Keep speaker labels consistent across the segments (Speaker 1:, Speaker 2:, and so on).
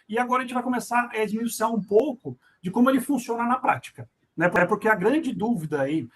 Speaker 1: e agora a gente vai começar a esmiuçar um pouco de como ele funciona na prática, né? Porque a grande dúvida aí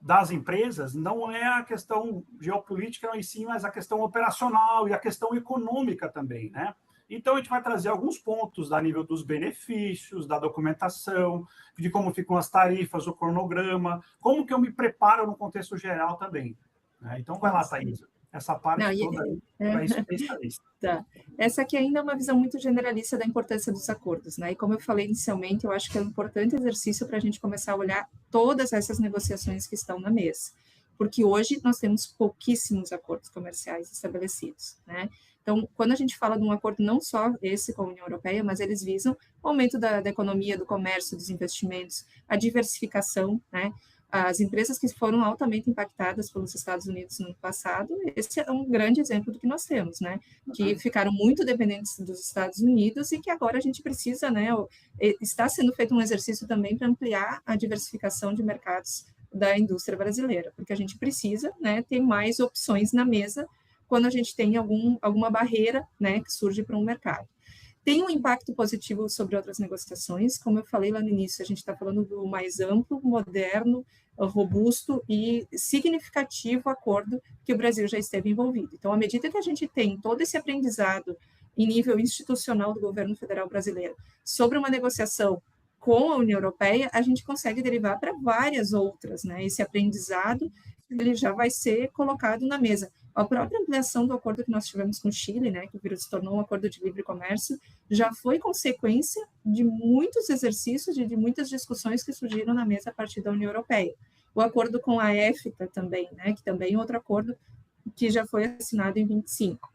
Speaker 1: das empresas não é a questão geopolítica em si, mas a questão operacional e a questão econômica também, né? Então, a gente vai trazer alguns pontos a nível dos benefícios, da documentação, de como ficam as tarifas, o cronograma, como que eu me preparo no contexto geral também. Né? Então, vai lá, Thaís. Essa parte toda aí para especialista.
Speaker 2: Tá. Essa aqui ainda é uma visão muito generalista da importância dos acordos, né? E como eu falei inicialmente, eu acho que é um importante exercício para a gente começar a olhar todas essas negociações que estão na mesa, porque hoje nós temos pouquíssimos acordos comerciais estabelecidos, né? Então, quando a gente fala de um acordo, não só esse com a União Europeia, mas eles visam o aumento da economia, do comércio, dos investimentos, a diversificação, né? As empresas que foram altamente impactadas pelos Estados Unidos no ano passado, esse é um grande exemplo do que nós temos, né? Que ficaram muito dependentes dos Estados Unidos e que agora a gente precisa, né? Está sendo feito um exercício também para ampliar a diversificação de mercados da indústria brasileira, porque a gente precisa, né, ter mais opções na mesa quando a gente tem alguma barreira, né, que surge para um mercado. Tem um impacto positivo sobre outras negociações, como eu falei lá no início, a gente está falando do mais amplo, moderno, robusto e significativo acordo que o Brasil já esteve envolvido. Então, à medida que a gente tem todo esse aprendizado em nível institucional do governo federal brasileiro sobre uma negociação com a União Europeia, a gente consegue derivar para várias outras, né? Esse aprendizado, ele já vai ser colocado na mesa. A própria ampliação do acordo que nós tivemos com o Chile, né, que se tornou um acordo de livre comércio, já foi consequência de muitos exercícios e de muitas discussões que surgiram na mesa a partir da União Europeia. O acordo com a EFTA também, né, que também é outro acordo que já foi assinado em 25.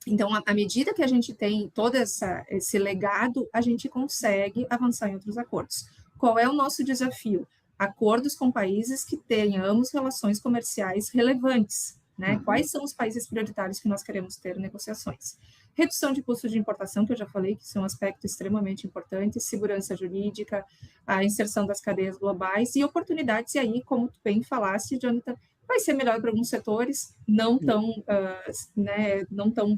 Speaker 2: Então, à medida que a gente tem todo esse legado, a gente consegue avançar em outros acordos. Qual é o nosso desafio? Acordos com países que tenhamos relações comerciais relevantes, né? Quais são os países prioritários que nós queremos ter negociações? Redução de custos de importação, que eu já falei, que isso é um aspecto extremamente importante, segurança jurídica, a inserção das cadeias globais e oportunidades, e aí, como tu bem falaste, Jonathan, vai ser melhor para alguns setores, não tão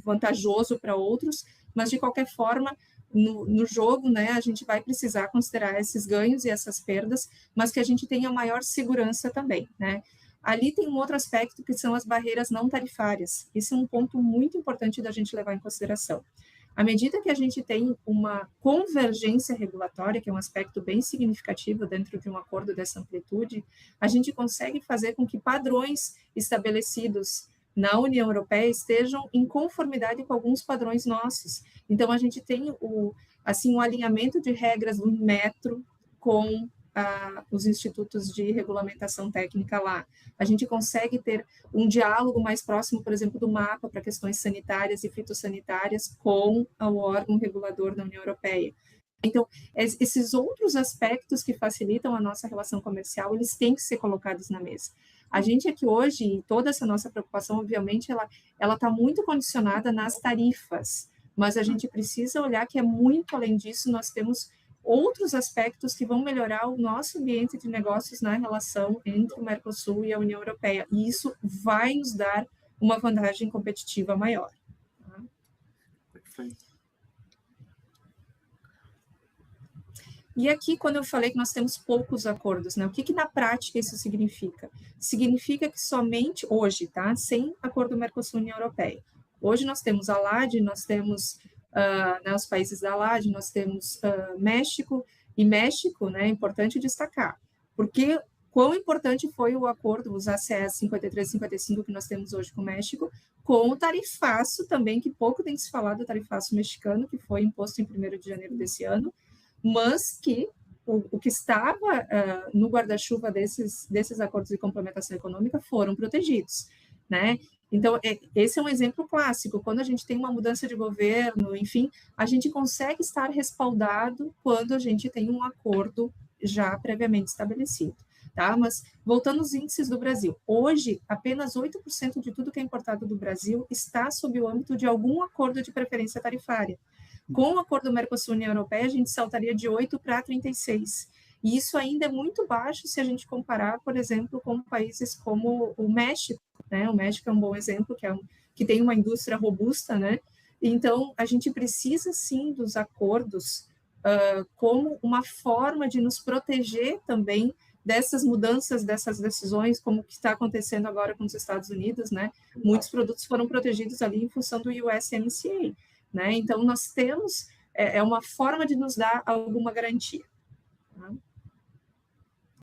Speaker 2: vantajoso para outros, mas, de qualquer forma, no jogo, né, a gente vai precisar considerar esses ganhos e essas perdas, mas que a gente tenha maior segurança também, né? Ali tem um outro aspecto que são as barreiras não tarifárias. Esse é um ponto muito importante da gente levar em consideração. À medida que a gente tem uma convergência regulatória, que é um aspecto bem significativo dentro de um acordo dessa amplitude, a gente consegue fazer com que padrões estabelecidos na União Europeia estejam em conformidade com alguns padrões nossos. Então, a gente tem o alinhamento de regras do metro com os institutos de regulamentação técnica lá. A gente consegue ter um diálogo mais próximo, por exemplo, do mapa para questões sanitárias e fitossanitárias com o órgão regulador da União Europeia. Então, esses outros aspectos que facilitam a nossa relação comercial, eles têm que ser colocados na mesa. A gente aqui hoje, toda essa nossa preocupação, obviamente, ela está muito condicionada nas tarifas, mas a gente precisa olhar que é muito além disso, nós temos outros aspectos que vão melhorar o nosso ambiente de negócios na relação entre o Mercosul e a União Europeia, e isso vai nos dar uma vantagem competitiva maior.
Speaker 1: Perfeito.
Speaker 2: E aqui, quando eu falei que nós temos poucos acordos, né, o que na prática isso significa? Significa que somente hoje, tá, sem acordo Mercosul-União Europeia, hoje nós temos a LAD, nós temos os países da LAD, nós temos México, e México, né, é importante destacar, porque quão importante foi o acordo, os ACS 53 e 55 que nós temos hoje com o México, com o tarifaço também, que pouco tem se falado do tarifaço mexicano, que foi imposto em 1º de janeiro desse ano, mas que o que estava no guarda-chuva desses acordos de complementação econômica foram protegidos, né? Então, esse é um exemplo clássico. Quando a gente tem uma mudança de governo, enfim, a gente consegue estar respaldado quando a gente tem um acordo já previamente estabelecido. Tá? Mas, voltando aos índices do Brasil, hoje, apenas 8% de tudo que é importado do Brasil está sob o âmbito de algum acordo de preferência tarifária. Com o acordo Mercosul-União Europeia, a gente saltaria de 8 para 36. E isso ainda é muito baixo se a gente comparar, por exemplo, com países como o México, né? O México é um bom exemplo, que tem uma indústria robusta, né? Então, a gente precisa, sim, dos acordos como uma forma de nos proteger também dessas mudanças, dessas decisões, como que está acontecendo agora com os Estados Unidos, né? Muitos produtos foram protegidos ali em função do USMCA, né? Então, nós temos, é uma forma de nos dar alguma garantia.